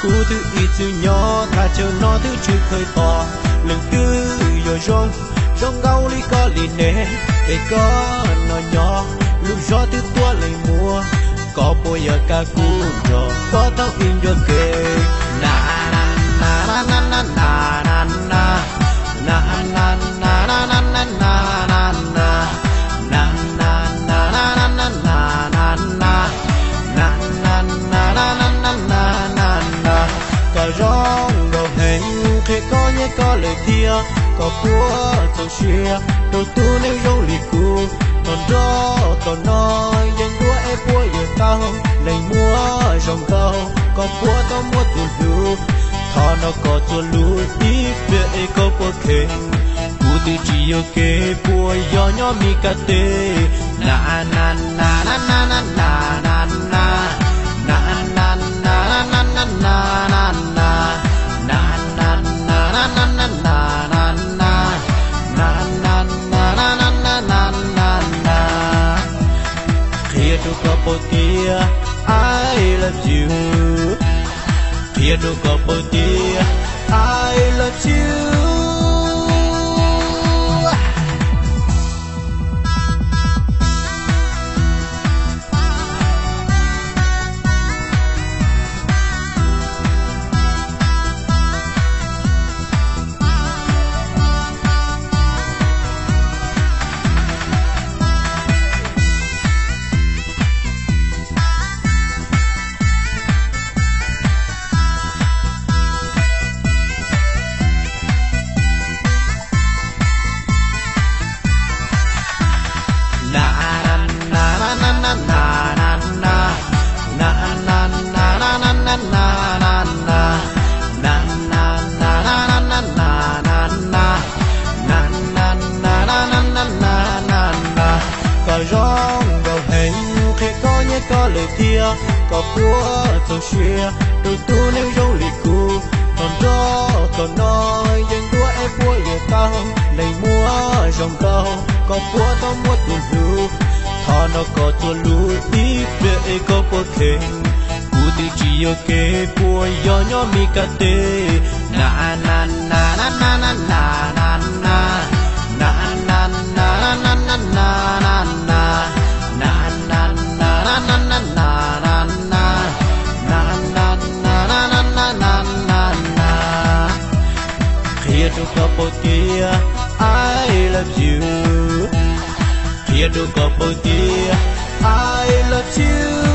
cú thứ ít thứ nhỏ thà chờ nó thứ chưa khơi to lần cứ rồi rong gâu li có li nè để có nó nhỏ lúc gió thứ tua lấy mùa có bôi giờ ca cú rồi có tao in cho kề na na na na na na na na na na na na na na na na rong đầu hình khi có nhé có lời thia có búa tàu xia đầu tu nếu rong lì cù còn đó còn nói dân đua em búa giờ tao này mua rong câu có búa tao mua tu lù thọ nó có tu lù đi về có búa kề cú từ chỉ ở kề búa gió nhỏ mi cà tê na na na na na na na na na na na na na na na I love you. Here to couple dear, I love you. Rong đầu hình khi có nhé có lời thia có búa tàu xia đầu tu nếu rong lì cù còn đó còn nói dân đua em búa giờ tao này mua rong câu có búa tao mua tu lù thọ nó có tu lù đi về có búa kề cú từ chỉ ở kề búa gió nhỏ mi cà tê na na na na na na na na na na na na na na na Here to couple dear, I love you. Here to couple dear, I love you.